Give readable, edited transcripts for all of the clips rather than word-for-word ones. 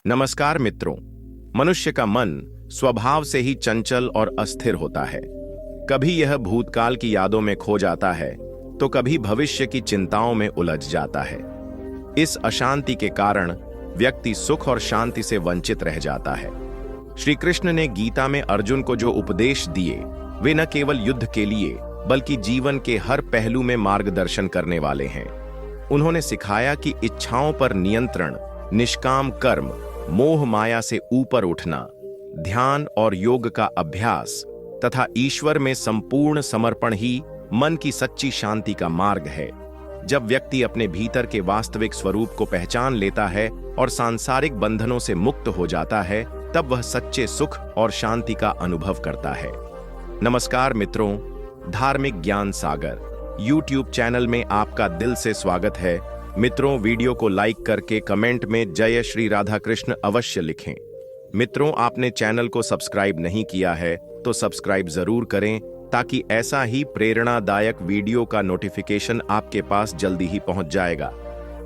नमस्कार मित्रों। मनुष्य का मन स्वभाव से ही चंचल और अस्थिर होता है। कभी यह भूतकाल की यादों में खो जाता है तो कभी भविष्य की चिंताओं में उलझ जाता है। इस अशांति के कारण व्यक्ति सुख और शांति से वंचित रह जाता है। श्री कृष्ण ने गीता में अर्जुन को जो उपदेश दिए वे न केवल युद्ध के लिए बल्कि जीवन के हर पहलू में मार्गदर्शन करने वाले हैं। उन्होंने सिखाया कि इच्छाओं पर नियंत्रण, निष्काम कर्म, मोह माया से ऊपर उठना, ध्यान और योग का अभ्यास तथा ईश्वर में संपूर्ण समर्पण ही मन की सच्ची शांति का मार्ग है। जब व्यक्ति अपने भीतर के वास्तविक स्वरूप को पहचान लेता है और सांसारिक बंधनों से मुक्त हो जाता है, तब वह सच्चे सुख और शांति का अनुभव करता है। नमस्कार मित्रों, धार्मिक ज्ञान सागर YouTube चैनल में आपका दिल से स्वागत है। मित्रों, वीडियो को लाइक करके कमेंट में जय श्री राधा कृष्ण अवश्य लिखें। मित्रों, आपने चैनल को सब्सक्राइब नहीं किया है तो सब्सक्राइब जरूर करें ताकि ऐसा ही प्रेरणादायक वीडियो का नोटिफिकेशन आपके पास जल्दी ही पहुंच जाएगा।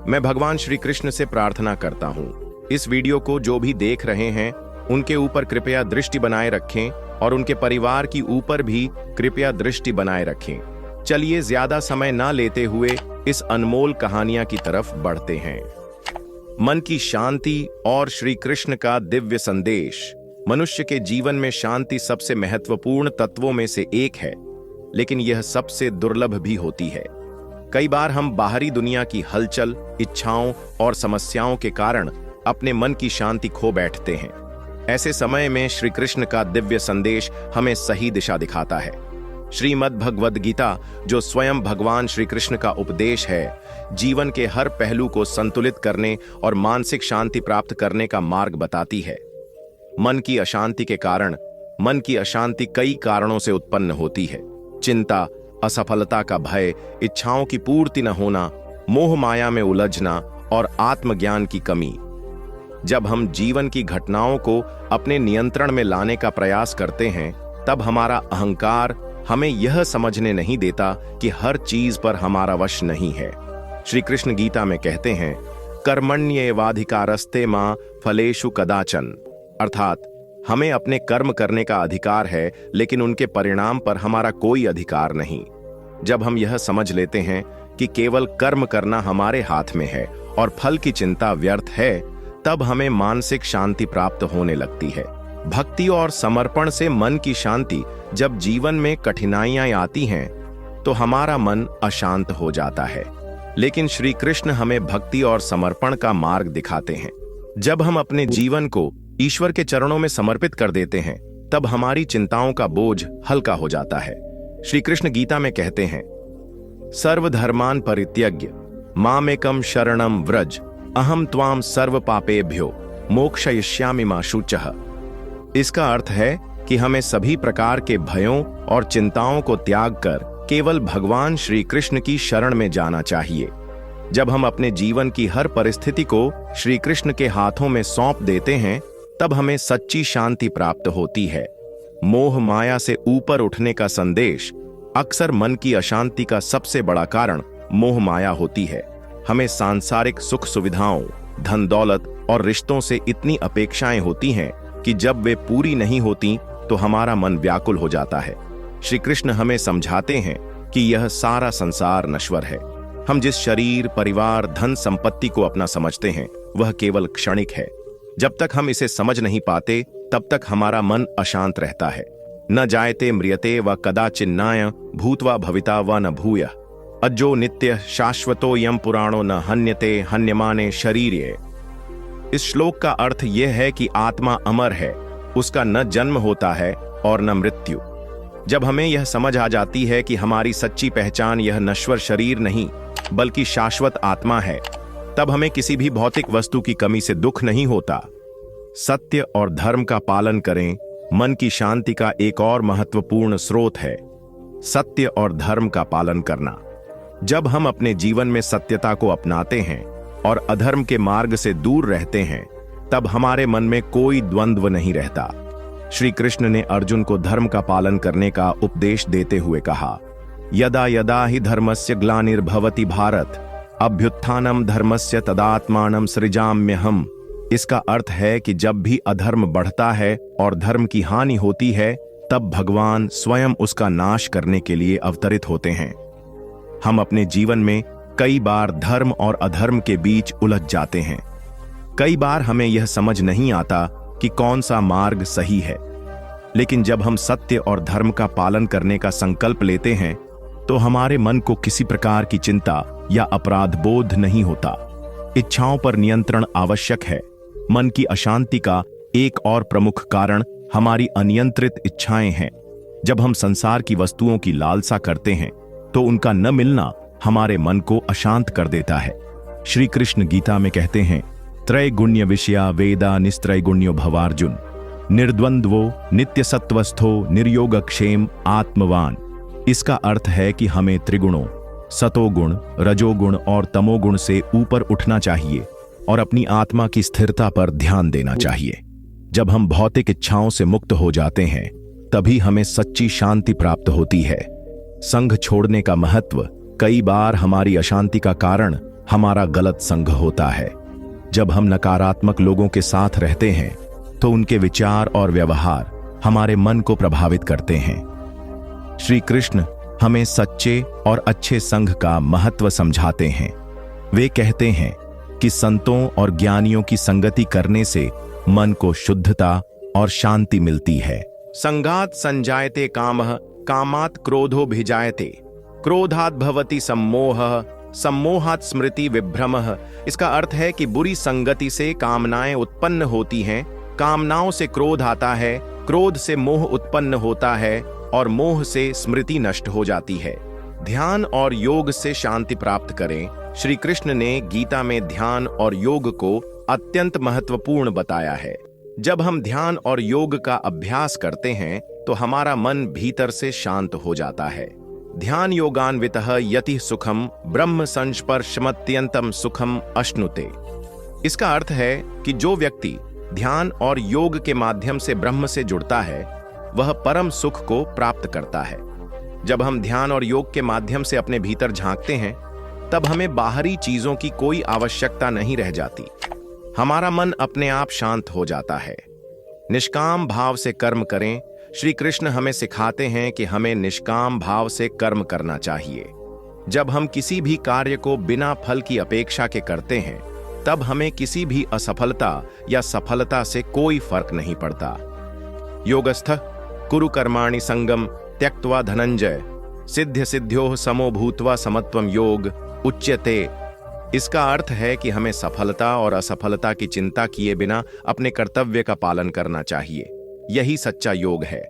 मैं भगवान श्री कृष्ण से प्रार्थना करता हूं, इस वीडियो को जो भी देख रहे हैं उनके ऊपर कृपया दृष्टि बनाए रखें और उनके परिवार की ऊपर भी कृपया दृष्टि बनाए रखें। चलिए ज्यादा समय ना लेते हुए इस अनमोल कहानियां की तरफ बढ़ते हैं। मन की शांति और श्री कृष्ण का दिव्य संदेश। मनुष्य के जीवन में शांति सबसे महत्वपूर्ण तत्वों में से एक है, लेकिन यह सबसे दुर्लभ भी होती है। कई बार हम बाहरी दुनिया की हलचल, इच्छाओं और समस्याओं के कारण अपने मन की शांति खो बैठते हैं। ऐसे समय में श्री कृष्ण का दिव्य संदेश हमें सही दिशा दिखाता है। श्रीमद् भगवद गीता, जो स्वयं भगवान श्री कृष्ण का उपदेश है, जीवन के हर पहलू को संतुलित करने और मानसिक शांति प्राप्त करने का मार्ग बताती है। मन की अशांति के कारण, मन की अशांति कई कारणों से उत्पन्न होती है। चिंता, असफलता का भय, इच्छाओं की पूर्ति न होना, मोह माया में उलझना और आत्मज्ञान की कमी। जब हम जीवन की घटनाओं को अपने नियंत्रण में लाने का प्रयास करते हैं, तब हमारा अहंकार हमें यह समझने नहीं देता कि हर चीज पर हमारा वश नहीं है। श्री कृष्ण गीता में कहते हैं, कर्मण्येवाधिकारस्ते मां फलेषु कदाचन, अर्थात हमें अपने कर्म करने का अधिकार है, लेकिन उनके परिणाम पर हमारा कोई अधिकार नहीं। जब हम यह समझ लेते हैं कि केवल कर्म करना हमारे हाथ में है और फल की चिंता व्यर्थ है, तब हमें मानसिक शांति प्राप्त होने लगती है। भक्ति और समर्पण से मन की शांति। जब जीवन में कठिनाइयां आती हैं तो हमारा मन अशांत हो जाता है, लेकिन श्री कृष्ण हमें भक्ति और समर्पण का मार्ग दिखाते हैं। जब हम अपने जीवन को ईश्वर के चरणों में समर्पित कर देते हैं, तब हमारी चिंताओं का बोझ हल्का हो जाता है। श्री कृष्ण गीता में कहते हैं, सर्वधर्मान् परित्यज्य मामेकं शरणं व्रज अहम त्वाम सर्व पापेभ्यो मोक्षयिष्यामि मा शुचः। इसका अर्थ है कि हमें सभी प्रकार के भयों और चिंताओं को त्याग कर केवल भगवान श्री कृष्ण की शरण में जाना चाहिए। जब हम अपने जीवन की हर परिस्थिति को श्री कृष्ण के हाथों में सौंप देते हैं, तब हमें सच्ची शांति प्राप्त होती है। मोह माया से ऊपर उठने का संदेश। अक्सर मन की अशांति का सबसे बड़ा कारण मोह माया होती है। हमें सांसारिक सुख सुविधाओं, धन दौलत और रिश्तों से इतनी अपेक्षाएं होती हैं कि जब वे पूरी नहीं होती तो हमारा मन व्याकुल हो जाता है। श्री कृष्ण हमें समझाते हैं कि यह सारा संसार नश्वर है। हम जिस शरीर, परिवार, धन संपत्ति को अपना समझते हैं, वह केवल क्षणिक है। जब तक हम इसे समझ नहीं पाते, तब तक हमारा मन अशांत रहता है। न जायते म्रियते व कदाचिन्नाय भूत्वा भविता व न भूयः अजो नित्य शाश्वतो यम पुराणो न हन्यते हन्यमाने शरीरे। इस श्लोक का अर्थ यह है कि आत्मा अमर है, उसका न जन्म होता है और न मृत्यु। जब हमें यह समझ आ जाती है कि हमारी सच्ची पहचान यह नश्वर शरीर नहीं बल्कि शाश्वत आत्मा है, तब हमें किसी भी भौतिक वस्तु की कमी से दुख नहीं होता। सत्य और धर्म का पालन करें। मन की शांति का एक और महत्वपूर्ण स्रोत है सत्य और धर्म का पालन करना। जब हम अपने जीवन में सत्यता को अपनाते हैं और अधर्म के मार्ग से दूर रहते हैं, तब हमारे मन में कोई द्वंद्व नहीं रहता। श्री कृष्ण ने अर्जुन को धर्म का पालन करने का उपदेश देते हुए कहा, यदा यदा हि धर्मस्य ग्लानिर्भवति भारत अभ्युत्थानम धर्मस्य तदात्मानं सृजाम्यहम् इसका अर्थ है कि जब भी अधर्म बढ़ता है और धर्म की हानि होती है, तब भगवान स्वयं उसका नाश करने के लिए अवतरित होते हैं। हम अपने जीवन में कई बार धर्म और अधर्म के बीच उलझ जाते हैं। कई बार हमें यह समझ नहीं आता कि कौन सा मार्ग सही है, लेकिन जब हम सत्य और धर्म का पालन करने का संकल्प लेते हैं, तो हमारे मन को किसी प्रकार की चिंता या अपराध बोध नहीं होता। इच्छाओं पर नियंत्रण आवश्यक है। मन की अशांति का एक और प्रमुख कारण हमारी अनियंत्रित इच्छाएं हैं। जब हम संसार की वस्तुओं की लालसा करते हैं, तो उनका न मिलना हमारे मन को अशांत कर देता है। श्री कृष्ण गीता में कहते हैं, त्रैगुण्य विषया वेदा निस्त्रैगुण्यो भवार्जुन, निर्द्वंद्वो नित्य सत्वस्थो निर्योगक्षेम आत्मवान। इसका अर्थ है कि हमें त्रिगुणों सतोगुण, रजोगुण और तमोगुण से ऊपर उठना चाहिए और अपनी आत्मा की स्थिरता पर ध्यान देना चाहिए। जब हम भौतिक इच्छाओं से मुक्त हो जाते हैं, तभी हमें सच्ची शांति प्राप्त होती है। संघ छोड़ने का महत्व कई बार हमारी अशांति का कारण हमारा गलत संघ होता है। जब हम नकारात्मक लोगों के साथ रहते हैं, तो उनके विचार और व्यवहार हमारे मन को प्रभावित करते हैं। श्री कृष्ण हमें सच्चे और अच्छे संघ का महत्व समझाते हैं। वे कहते हैं कि संतों और ज्ञानियों की संगति करने से मन को शुद्धता और शांति मिलती है। संगात संजायते कामः, कामात् क्रोधो भिजायते, क्रोधात् भवति सम्मोहः, सम्मोहात् स्मृति विभ्रमः। इसका अर्थ है कि बुरी संगति से कामनाएं उत्पन्न होती हैं, कामनाओं से क्रोध आता है, क्रोध से मोह उत्पन्न होता है और मोह से स्मृति नष्ट हो जाती है। ध्यान और योग से शांति प्राप्त करें। श्री कृष्ण ने गीता में ध्यान और योग को अत्यंत महत्वपूर्ण बताया है। जब हम ध्यान और योग का अभ्यास करते हैं, तो हमारा मन भीतर से शांत हो जाता है। ध्यान योगान्वितः यति सुखम ब्रह्म संस्पर्शमत्यंतम सुखम अश्नुते। इसका अर्थ है कि जो व्यक्ति ध्यान और योग के माध्यम से ब्रह्म से जुड़ता है, वह परम सुख को प्राप्त करता है। जब हम ध्यान और योग के माध्यम से अपने भीतर झांकते हैं, तब हमें बाहरी चीजों की कोई आवश्यकता नहीं रह जाती। हमारा मन अपने आप शांत हो जाता है। निष्काम भाव से कर्म करें। श्री कृष्ण हमें सिखाते हैं कि हमें निष्काम भाव से कर्म करना चाहिए। जब हम किसी भी कार्य को बिना फल की अपेक्षा के करते हैं, तब हमें किसी भी असफलता या सफलता से कोई फर्क नहीं पड़ता। योगस्थः कुरु कर्माणि संगम त्यक्त्वा धनंजय, सिद्ध सिद्ध्योः समो भूत्वा समत्वम योग उच्यते। इसका अर्थ है कि हमें सफलता और असफलता की चिंता किए बिना अपने कर्तव्य का पालन करना चाहिए। यही सच्चा योग है।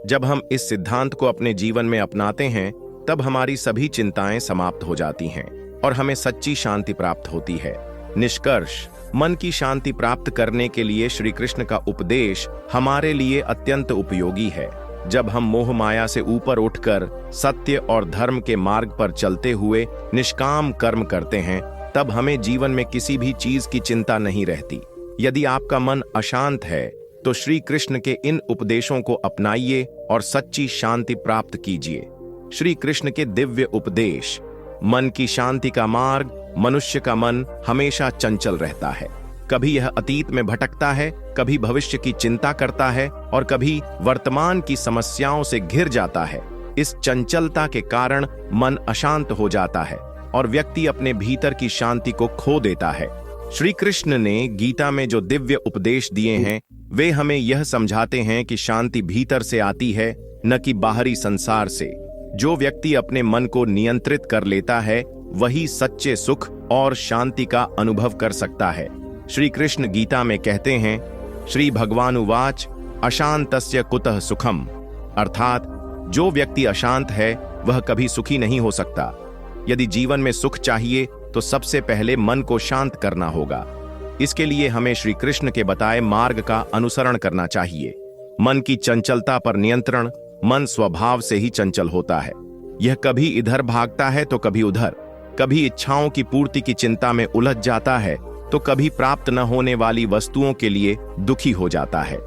जब हम इस सिद्धांत को अपने जीवन में अपनाते हैं, तब हमारी सभी चिंताएं समाप्त हो जाती हैं और हमें सच्ची शांति प्राप्त होती है। निष्कर्ष, मन की शांति प्राप्त करने के लिए श्री कृष्ण का उपदेश हमारे लिए अत्यंत उपयोगी है। जब हम मोह माया से ऊपर उठकर सत्य और धर्म के मार्ग पर चलते हुए निष्काम कर्म करते हैं, तब हमें जीवन में किसी भी चीज की चिंता नहीं रहती। यदि आपका मन अशांत है, तो श्री कृष्ण के इन उपदेशों को अपनाइए और सच्ची शांति प्राप्त कीजिए। श्री कृष्ण के दिव्य उपदेश। मन की शांति का मार्ग। मनुष्य का मन हमेशा चंचल रहता है। कभी यह अतीत में भटकता है, कभी भविष्य की चिंता करता है और कभी वर्तमान की समस्याओं से घिर जाता है। इस चंचलता के कारण मन अशांत हो जाता है और व्यक्ति अपने भीतर की शांति को खो देता है। श्री कृष्ण ने गीता में जो दिव्य उपदेश दिए हैं, वे हमें यह समझाते हैं कि शांति भीतर से आती है, न कि बाहरी संसार से। जो व्यक्ति अपने मन को नियंत्रित कर लेता है, वही सच्चे सुख और शांति का अनुभव कर सकता है। श्री कृष्ण गीता में कहते हैं, श्री भगवानुवाच अशांतस्य कुतः सुखम। अर्थात जो व्यक्ति अशांत है, वह कभी सुखी नहीं हो सकता। यदि जीवन में सुख चाहिए, तो सबसे पहले मन को शांत करना होगा। इसके लिए हमें श्री कृष्ण के बताए मार्ग का अनुसरण करना चाहिए। मन की चंचलता पर नियंत्रण। मन स्वभाव से ही चंचल होता है। यह कभी इधर भागता है तो कभी उधर, कभी इच्छाओं की पूर्ति की चिंता में उलझ जाता है, तो कभी प्राप्त न होने वाली वस्तुओं के लिए दुखी हो जाता है।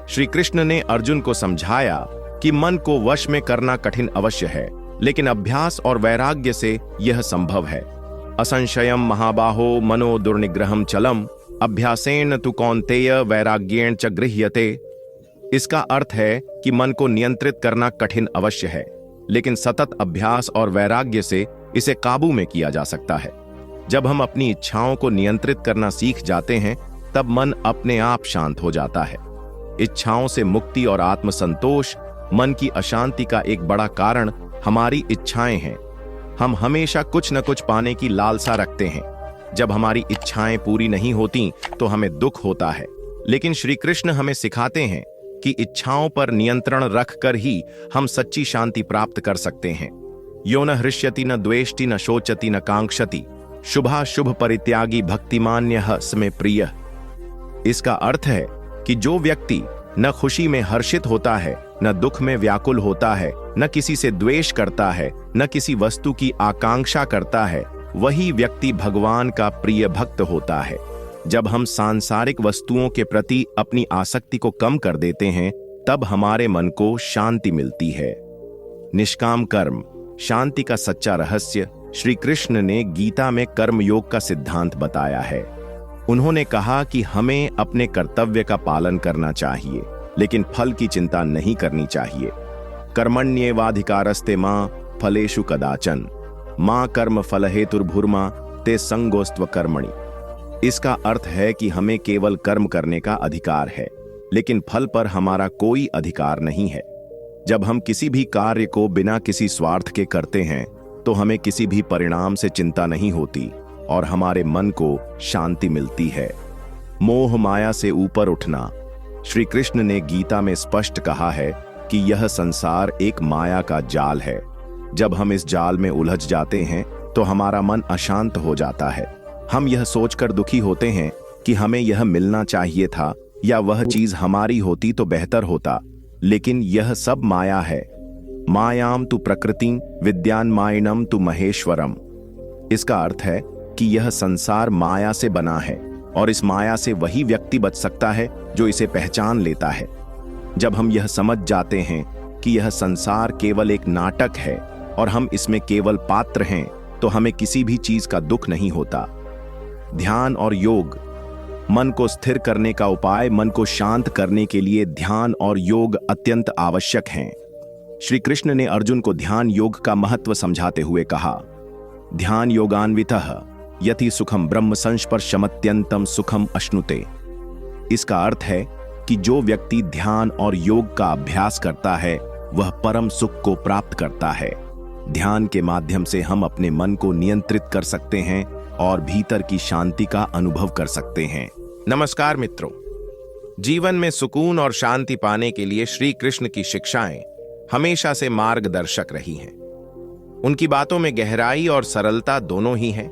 श्री कृष्ण ने अर्जुन को समझाया कि मन को वश में करना कठिन अवश्य है, लेकिन अभ्यास और वैराग्य से यह संभव है। असंशयम महाबाहो मनो दुर्निग्रहम चलम अभ्यासेन तु कौन्तेय वैराग्येण च गृह्यते। इसका अर्थ है कि मन को नियंत्रित करना कठिन अवश्य है, लेकिन सतत अभ्यास और वैराग्य से इसे काबू में किया जा सकता है। जब हम अपनी इच्छाओं को नियंत्रित करना सीख जाते हैं, तब मन अपने आप शांत हो जाता है। इच्छाओं से मुक्ति और आत्मसंतोष मन की अशांति का एक बड़ा कारण हमारी इच्छाएं हैं। हम हमेशा कुछ न कुछ पाने की लालसा रखते हैं। जब हमारी इच्छाएं पूरी नहीं होती तो हमें दुख होता है, लेकिन श्री कृष्ण हमें सिखाते हैं कि इच्छाओं पर नियंत्रण रखकर ही हम सच्ची शांति प्राप्त कर सकते हैं। यो न हृष्यति न द्वेष्टि न शोचति न कांक्षति, शुभाशुभ परित्यागी भक्तिमान्यः स्मे प्रियः। इसका अर्थ है कि जो व्यक्ति न खुशी में हर्षित होता है, न दुख में व्याकुल होता है, न किसी से द्वेष करता है, न किसी वस्तु की आकांक्षा करता है, वही व्यक्ति भगवान का प्रिय भक्त होता है। जब हम सांसारिक वस्तुओं के प्रति अपनी आसक्ति को कम कर देते हैं, तब हमारे मन को शांति मिलती है। निष्काम कर्म शांति का सच्चा रहस्य श्री कृष्ण ने गीता में कर्मयोग का सिद्धांत बताया है। उन्होंने कहा कि हमें अपने कर्तव्य का पालन करना चाहिए, लेकिन फल की चिंता नहीं करनी चाहिए। कर्मण्येवाधिकारस्ते मां फलेषु कदाचन मां कर्म फल हेतुर्भुर्मा ते संगोस्त्व कर्मणि। इसका अर्थ है कि हमें केवल कर्म करने का अधिकार है, लेकिन फल पर हमारा कोई अधिकार नहीं है। जब हम किसी भी कार्य को बिना किसी स्वार्थ के करते हैं, तो हमें किसी भी परिणाम से चिंता नहीं होती और हमारे मन को शांति मिलती है। मोह माया से ऊपर उठना। श्री कृष्ण ने गीता में स्पष्ट कहा है कि यह संसार एक माया का जाल है। जब हम इस जाल में उलझ जाते हैं तो हमारा मन अशांत हो जाता है। हम यह सोचकर दुखी होते हैं कि हमें यह मिलना चाहिए था या वह चीज हमारी होती तो बेहतर होता, लेकिन यह सब माया है। मायाम तु प्रकृति विद्यान्मायनम तु महेश्वरम। इसका अर्थ है कि यह संसार माया से बना है और इस माया से वही व्यक्ति बच सकता है जो इसे पहचान लेता है। जब हम यह समझ जाते हैं कि यह संसार केवल एक नाटक है और हम इसमें केवल पात्र हैं, तो हमें किसी भी चीज का दुख नहीं होता। ध्यान और योग। मन को स्थिर करने का उपाय। मन को शांत करने के लिए ध्यान और योग अत्यंत आवश्यक हैं। श्री कृष्ण ने अर्जुन को ध्यान योग का महत्व समझाते हुए कहा, ध्यान योगान्वितः यति सुखम ब्रह्म संस्पर्शमत्यंतम सुखम अश्नुते। इसका अर्थ है कि जो व्यक्ति ध्यान और योग का अभ्यास करता है, वह परम सुख को प्राप्त करता है। ध्यान के माध्यम से हम अपने मन को नियंत्रित कर सकते हैं और भीतर की शांति का अनुभव कर सकते हैं। नमस्कार मित्रों, जीवन में सुकून और शांति पाने के लिए श्री कृष्ण की शिक्षाएं हमेशा से मार्गदर्शक रही हैं। उनकी बातों में गहराई और सरलता दोनों ही हैं,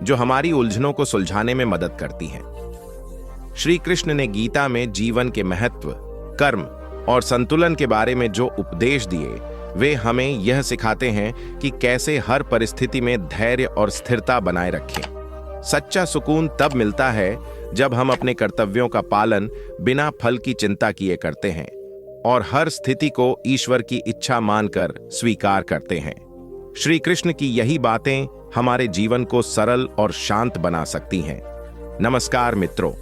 जो हमारी उलझनों को सुलझाने में मदद करती हैं। श्री कृष्ण ने गीता में जीवन के महत्व, कर्म और संतुलन के बारे में जो उपदेश दिए, वे हमें यह सिखाते हैं कि कैसे हर परिस्थिति में धैर्य और स्थिरता बनाए रखें। सच्चा सुकून तब मिलता है जब हम अपने कर्तव्यों का पालन बिना फल की चिंता किए करते हैं और हर स्थिति को ईश्वर की इच्छा मानकर स्वीकार करते हैं। श्री कृष्ण की यही बातें हमारे जीवन को सरल और शांत बना सकती हैं। नमस्कार मित्रों,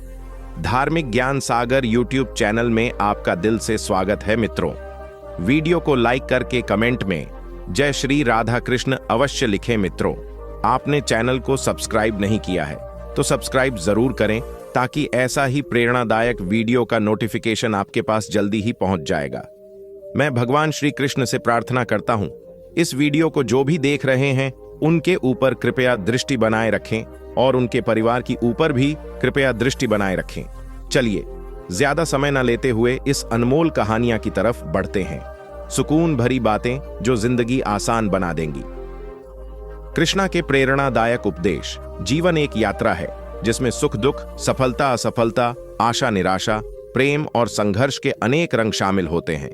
धार्मिक ज्ञान सागर यूट्यूब चैनल में आपका दिल से स्वागत है। मित्रों, वीडियो को लाइक करके कमेंट में जय श्री राधा कृष्ण अवश्य लिखें। मित्रों, आपने चैनल को सब्सक्राइब नहीं किया है तो सब्सक्राइब जरूर करें, ताकि ऐसा ही प्रेरणादायक वीडियो का नोटिफिकेशन आपके पास जल्दी ही पहुंच जाएगा। मैं भगवान श्री कृष्ण से प्रार्थना करता हूं, इस वीडियो को जो भी देख रहे हैं उनके ऊपर कृपया दृष्टि बनाए रखें और उनके परिवार की ऊपर भी कृपया दृष्टि बनाए रखें। चलिए ज्यादा समय न लेते हुए इस अनमोल कहानियां की तरफ बढ़ते हैं। सुकून भरी बातें जो जिंदगी आसान बना देंगी। कृष्णा के प्रेरणादायक उपदेश। जीवन एक यात्रा है जिसमें सुख दुख, सफलता असफलता, आशा निराशा, प्रेम और संघर्ष के अनेक रंग शामिल होते हैं।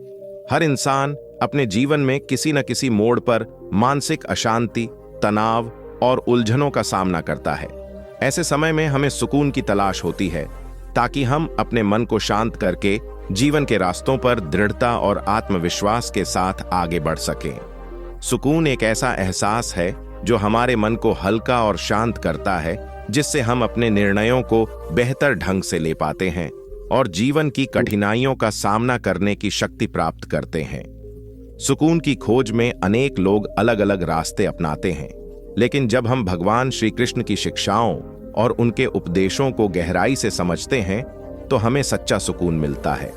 हर इंसान अपने जीवन में किसी न किसी मोड़ पर मानसिक अशांति, तनाव और उलझनों का सामना करता है। ऐसे समय में हमें सुकून की तलाश होती है, ताकि हम अपने मन को शांत करके जीवन के रास्तों पर दृढ़ता और आत्मविश्वास के साथ आगे बढ़ सकें। सुकून एक ऐसा एहसास है जो हमारे मन को हल्का और शांत करता है, जिससे हम अपने निर्णयों को बेहतर ढंग से ले पाते हैं और जीवन की कठिनाइयों का सामना करने की शक्ति प्राप्त करते हैं। सुकून की खोज में अनेक लोग अलग अलग रास्ते अपनाते हैं, लेकिन जब हम भगवान श्री कृष्ण की शिक्षाओं और उनके उपदेशों को गहराई से समझते हैं तो हमें सच्चा सुकून मिलता है।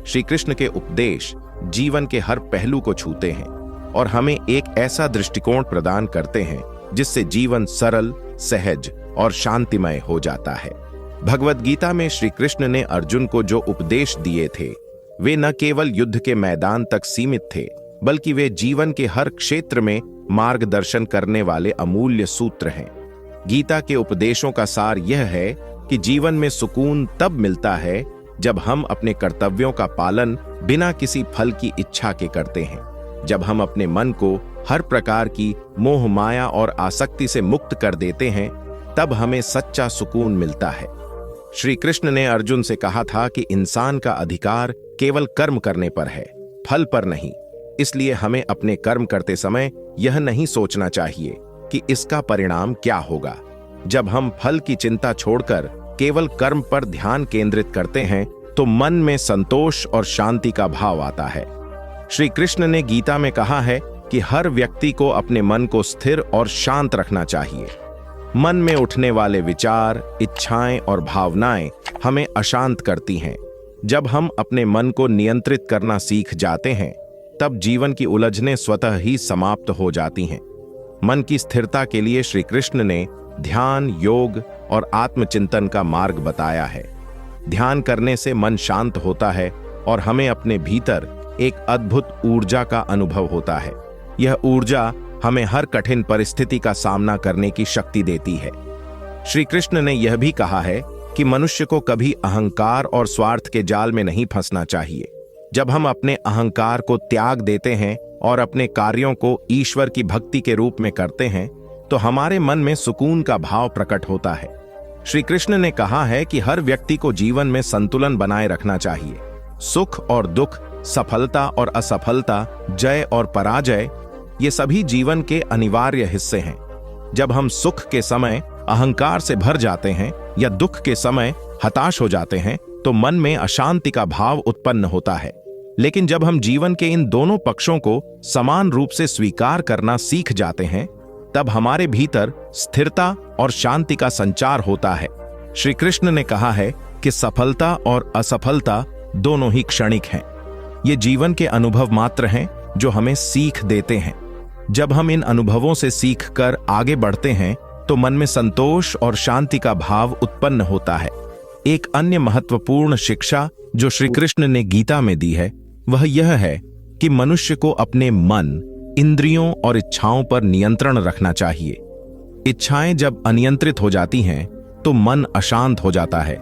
श्री कृष्ण के उपदेश जीवन के हर पहलू को छूते हैं और हमें एक ऐसा दृष्टिकोण प्रदान करते हैं जिससे जीवन सरल, सहज और शांतिमय हो जाता है। भगवद गीता में श्री कृष्ण ने अर्जुन को जो उपदेश दिए थे वे न केवल युद्ध के मैदान तक सीमित थे, बल्कि वे जीवन के हर क्षेत्र में मार्गदर्शन करने वाले अमूल्य सूत्र हैं। गीता के उपदेशों का सार यह है कि जीवन में सुकून तब मिलता है जब हम अपने कर्तव्यों का पालन बिना किसी फल की इच्छा के करते हैं, जब हम अपने मन को हर प्रकार की मोह माया और आसक्ति से मुक्त कर देते हैं, तब हमें सच्चा सुकून मिलता है। श्री कृष्ण ने अर्जुन से कहा था कि इंसान का अधिकार केवल कर्म करने पर है, फल पर नहीं। इसलिए हमें अपने कर्म करते समय यह नहीं सोचना चाहिए कि इसका परिणाम क्या होगा। जब हम फल की चिंता छोड़कर केवल कर्म पर ध्यान केंद्रित करते हैं तो मन में संतोष और शांति का भाव आता है। श्री कृष्ण ने गीता में कहा है कि हर व्यक्ति को अपने मन को स्थिर और शांत रखना चाहिए। मन में उठने वाले विचार, इच्छाएं और भावनाएं हमें अशांत करती हैं। जब हम अपने मन को नियंत्रित करना सीख जाते हैं तब जीवन की उलझनें स्वतः ही समाप्त हो जाती हैं। मन की स्थिरता के लिए श्री कृष्ण ने ध्यान, योग और आत्मचिंतन का मार्ग बताया है। ध्यान करने से मन शांत होता है और हमें अपने भीतर एक अद्भुत ऊर्जा का अनुभव होता है। यह ऊर्जा हमें हर कठिन परिस्थिति का सामना करने की शक्ति देती है। श्री कृष्ण ने यह भी कहा है कि मनुष्य को कभी अहंकार और स्वार्थ के जाल में नहीं फंसना चाहिए। जब हम अपने अहंकार को त्याग देते हैं और अपने कार्यों को ईश्वर की भक्ति के रूप में करते हैं तो हमारे मन में सुकून का भाव प्रकट होता है। श्री कृष्ण ने कहा है कि हर व्यक्ति को जीवन में संतुलन बनाए रखना चाहिए। सुख और दुख, सफलता और असफलता, जय और पराजय, ये सभी जीवन के अनिवार्य हिस्से हैं। जब हम सुख के समय अहंकार से भर जाते हैं या दुख के समय हताश हो जाते हैं तो मन में अशांति का भाव उत्पन्न होता है। लेकिन जब हम जीवन के इन दोनों पक्षों को समान रूप से स्वीकार करना सीख जाते हैं तब हमारे भीतर स्थिरता और शांति का संचार होता है। श्री कृष्ण ने कहा है कि सफलता और असफलता दोनों ही क्षणिक हैं। ये जीवन के अनुभव मात्र हैं जो हमें सीख देते हैं। जब हम इन अनुभवों से सीख कर आगे बढ़ते हैं तो मन में संतोष और शांति का भाव उत्पन्न होता है। एक अन्य महत्वपूर्ण शिक्षा जो श्री कृष्ण ने गीता में दी है वह यह है कि मनुष्य को अपने मन, इंद्रियों और इच्छाओं पर नियंत्रण रखना चाहिए। इच्छाएं जब अनियंत्रित हो जाती हैं तो मन अशांत हो जाता है।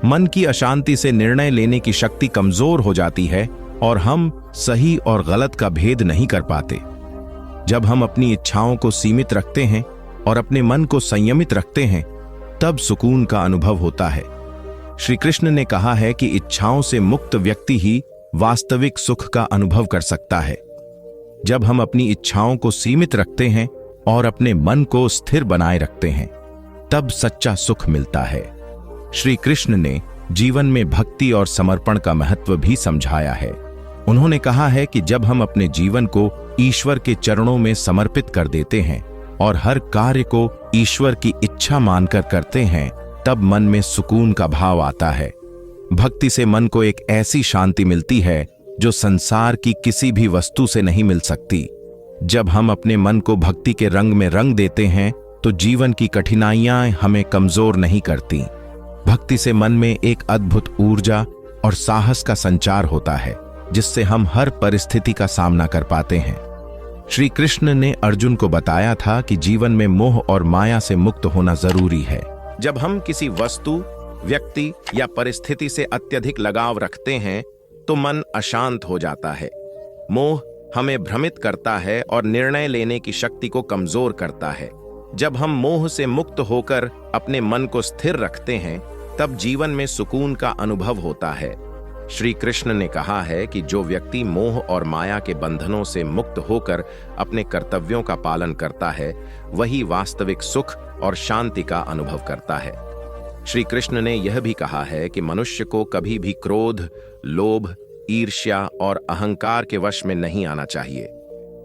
मन की अशांति से निर्णय लेने की शक्ति कमजोर हो जाती है और हम सही और गलत का भेद नहीं कर पाते। जब हम अपनी इच्छाओं को सीमित रखते हैं और अपने मन को संयमित रखते हैं तब सुकून का अनुभव होता है। श्री कृष्ण ने कहा है कि इच्छाओं से मुक्त व्यक्ति ही वास्तविक सुख का अनुभव कर सकता है। जब हम अपनी इच्छाओं को सीमित रखते हैं और अपने मन को स्थिर बनाए रखते हैं तब सच्चा सुख मिलता है। श्री कृष्ण ने जीवन में भक्ति और समर्पण का महत्व भी समझाया है। उन्होंने कहा है कि जब हम अपने जीवन को ईश्वर के चरणों में समर्पित कर देते हैं और हर कार्य को ईश्वर की इच्छा मानकर करते हैं तब मन में सुकून का भाव आता है। भक्ति से मन को एक ऐसी शांति मिलती है जो संसार की किसी भी वस्तु से नहीं मिल सकती। जब हम अपने मन को भक्ति के रंग में रंग देते हैं तो जीवन की कठिनाइयां हमें कमजोर नहीं करती। भक्ति से मन में एक अद्भुत ऊर्जा और साहस का संचार होता है जिससे हम हर परिस्थिति का सामना कर पाते हैं। श्री कृष्ण ने अर्जुन को बताया था कि जीवन में मोह और माया से मुक्त होना जरूरी है। जब हम किसी वस्तु, व्यक्ति या परिस्थिति से अत्यधिक लगाव रखते हैं तो मन अशांत हो जाता है। मोह हमें भ्रमित करता है और निर्णय लेने की शक्ति को कमजोर करता है। जब हम मोह से मुक्त होकर अपने मन को स्थिर रखते हैं तब जीवन में सुकून का अनुभव होता है। श्री कृष्ण ने कहा है कि जो व्यक्ति मोह और माया के बंधनों से मुक्त होकर अपने कर्तव्यों का पालन करता है, वही वास्तविक सुख और शांति का अनुभव करता है। श्री कृष्ण ने यह भी कहा है कि मनुष्य को कभी भी क्रोध, लोभ, ईर्ष्या और अहंकार के वश में नहीं आना चाहिए।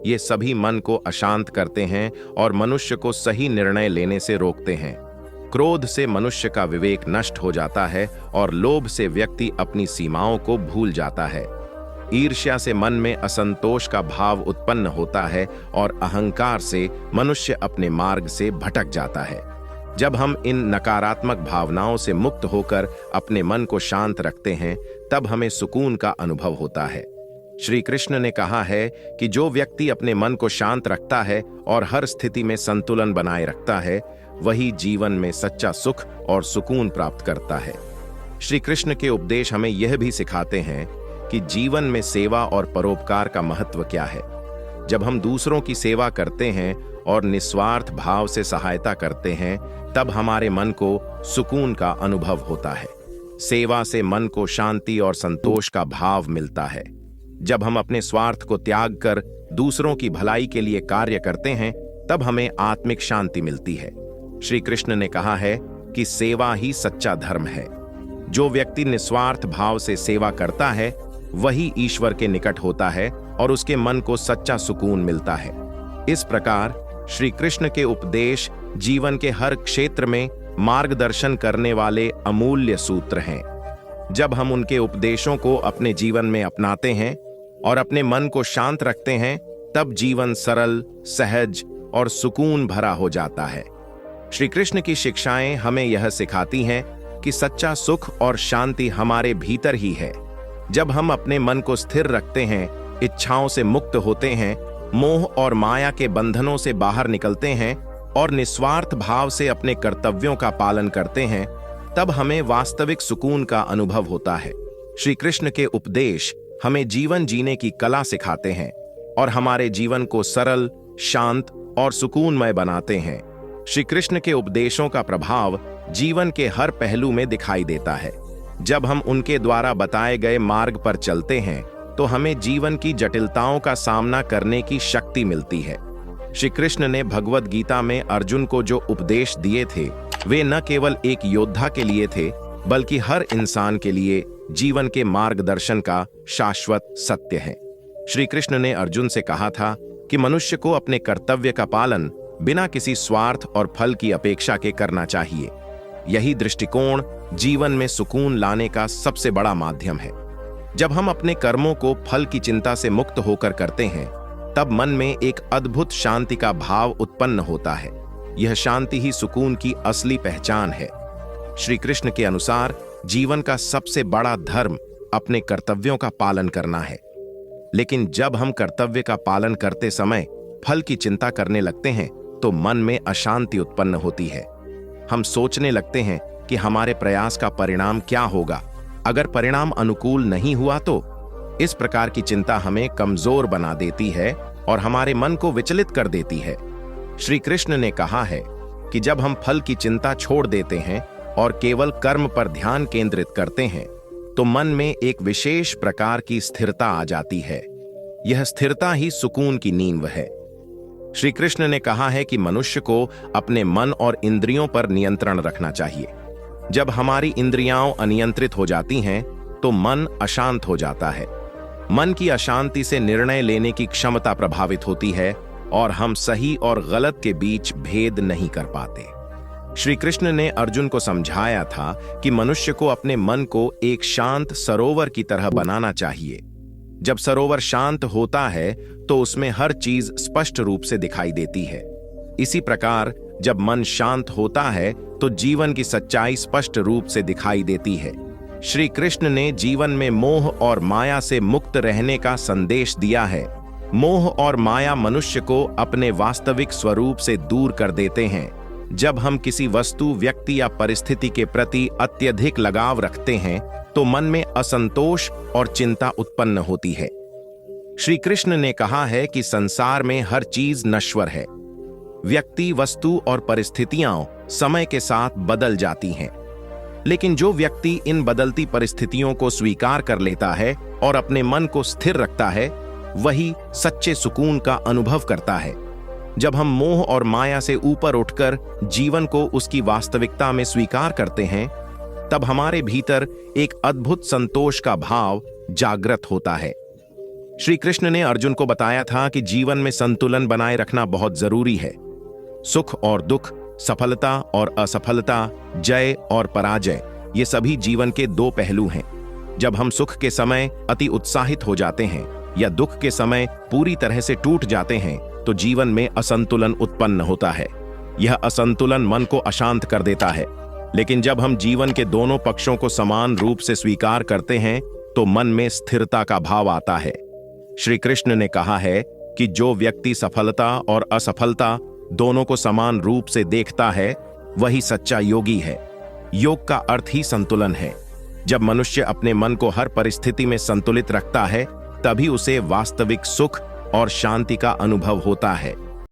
ये सभी मन को अशांत करते हैं और मनुष्य को सही निर्णय लेने से रोकते हैं। क्रोध से मनुष्य का विवेक नष्ट हो जाता है और लोभ से व्यक्ति अपनी सीमाओं को भूल जाता है। ईर्ष्या से मन में असंतोष का भाव उत्पन्न होता है और अहंकार से मनुष्य अपने मार्ग से भटक जाता है। जब हम इन नकारात्मक भावनाओं से मुक्त होकर अपने मन को शांत रखते हैं, तब हमें सुकून का अनुभव होता है। श्री कृष्ण ने कहा है कि जो व्यक्ति अपने मन को शांत रखता है और हर स्थिति में संतुलन बनाए रखता है, वही जीवन में सच्चा सुख और सुकून प्राप्त करता है। श्री कृष्ण के उपदेश हमें यह भी सिखाते हैं कि जीवन में सेवा और परोपकार का महत्व क्या है। जब हम दूसरों की सेवा करते हैं और निस्वार्थ भाव से सहायता करते हैं, तब हमारे मन को सुकून का अनुभव होता है। सेवा से मन को शांति और संतोष का भाव मिलता है। जब हम अपने स्वार्थ को त्याग कर दूसरों की भलाई के लिए कार्य करते हैं, तब हमें आत्मिक शांति मिलती है। श्री कृष्ण ने कहा है कि सेवा ही सच्चा धर्म है। जो व्यक्ति निस्वार्थ भाव से सेवा करता है, वही ईश्वर के निकट होता है और उसके मन को सच्चा सुकून मिलता है। इस प्रकार श्री कृष्ण के उपदेश जीवन के हर क्षेत्र में मार्गदर्शन करने वाले अमूल्य सूत्र हैं। जब हम उनके उपदेशों को अपने जीवन में अपनाते हैं और अपने मन को शांत रखते हैं, तब जीवन सरल, सहज और सुकून भरा हो जाता है। श्री कृष्ण की शिक्षाएं हमें यह सिखाती हैं कि सच्चा सुख और शांति हमारे भीतर ही है। जब हम अपने मन को स्थिर रखते हैं, इच्छाओं से मुक्त होते हैं, मोह और माया के बंधनों से बाहर निकलते हैं और निस्वार्थ भाव से अपने कर्तव्यों का पालन करते हैं, तब हमें वास्तविक सुकून का अनुभव होता है। श्री कृष्ण के उपदेश हमें जीवन जीने की कला सिखाते हैं और हमारे जीवन को सरल, शांत और सुकूनमय बनाते हैं। श्री कृष्ण के उपदेशों का प्रभाव जीवन के हर पहलू में दिखाई देता है। जब हम उनके द्वारा बताए गए मार्ग पर चलते हैं, तो हमें जीवन की जटिलताओं का सामना करने की शक्ति मिलती है। श्री कृष्ण ने भगवद गीता में अर्जुन को जो उपदेश दिए थे, वे न केवल एक योद्धा के लिए थे, बल्कि हर इंसान के लिए जीवन के मार्गदर्शन का शाश्वत सत्य है। श्री कृष्ण ने अर्जुन से कहा था कि मनुष्य को अपने कर्तव्य का पालन बिना किसी स्वार्थ और फल की अपेक्षा के करना चाहिए। यही दृष्टिकोण जीवन में सुकून लाने का सबसे बड़ा माध्यम है। जब हम अपने कर्मों को फल की चिंता से मुक्त होकर करते हैं, तब मन में एक अद्भुत शांति का भाव उत्पन्न होता है। यह शांति ही सुकून की असली पहचान है। श्री कृष्ण के अनुसार जीवन का सबसे बड़ा धर्म अपने कर्तव्यों का पालन करना है। लेकिन जब हम कर्तव्य का पालन करते समय फल की चिंता करने लगते हैं, तो मन में अशांति उत्पन्न होती है। हम सोचने लगते हैं कि हमारे प्रयास का परिणाम क्या होगा, अगर परिणाम अनुकूल नहीं हुआ तो। इस प्रकार की चिंता हमें कमजोर बना देती है और हमारे मन को विचलित कर देती है। श्री कृष्ण ने कहा है कि जब हम फल की चिंता छोड़ देते हैं और केवल कर्म पर ध्यान केंद्रित करते हैं, तो मन में एक विशेष प्रकार की स्थिरता आ जाती है। यह स्थिरता ही सुकून की नींव है। श्री कृष्ण ने कहा है कि मनुष्य को अपने मन और इंद्रियों पर नियंत्रण रखना चाहिए। जब हमारी इंद्रियां अनियंत्रित हो जाती हैं, तो मन अशांत हो जाता है। मन की अशांति से निर्णय लेने की क्षमता प्रभावित होती है और हम सही और गलत के बीच भेद नहीं कर पाते। श्री कृष्ण ने अर्जुन को समझाया था कि मनुष्य को अपने मन को एक शांत सरोवर की तरह बनाना चाहिए। जब सरोवर शांत होता है, तो उसमें हर चीज स्पष्ट रूप से दिखाई देती है। इसी प्रकार जब मन शांत होता है, तो जीवन की सच्चाई स्पष्ट रूप से दिखाई देती है। श्री कृष्ण ने जीवन में मोह और माया से मुक्त रहने का संदेश दिया है। मोह और माया मनुष्य को अपने वास्तविक स्वरूप से दूर कर देते हैं। जब हम किसी वस्तु, व्यक्ति या परिस्थिति के प्रति अत्यधिक लगाव रखते हैं, तो मन में असंतोष और चिंता उत्पन्न होती है। श्री कृष्ण ने कहा है कि संसार में हर चीज नश्वर है। व्यक्ति, वस्तु और परिस्थितियां समय के साथ बदल जाती हैं। लेकिन जो व्यक्ति इन बदलती परिस्थितियों को स्वीकार कर लेता है और अपने मन को स्थिर रखता है, वही सच्चे सुकून का अनुभव करता है। जब हम मोह और माया से ऊपर उठकर जीवन को उसकी वास्तविकता में स्वीकार करते हैं, तब हमारे भीतर एक अद्भुत संतोष का भाव जागृत होता है। श्री कृष्ण ने अर्जुन को बताया था कि जीवन में संतुलन बनाए रखना बहुत जरूरी है। सुख और दुख, सफलता और असफलता, जय और पराजय, ये सभी जीवन के दो पहलू हैं। जब हम सुख के समय अति उत्साहित हो जाते हैं या दुख के समय पूरी तरह से टूट जाते हैं, तो जीवन में असंतुलन उत्पन्न होता है। यह असंतुलन मन को अशांत कर देता है। लेकिन जब हम जीवन के दोनों पक्षों को समान रूप से स्वीकार करते हैं, तो मन में स्थिरता का भाव आता है। श्री कृष्ण ने कहा है कि जो व्यक्ति सफलता और असफलता दोनों को समान रूप से देखता है, वही सच्चा योगी है। योग का अर्थ ही संतुलन है। जब मनुष्य अपने मन को हर परिस्थिति में संतुलित रखता है, तभी उसे वास्तविक सुख और शांति का अनुभव होता है।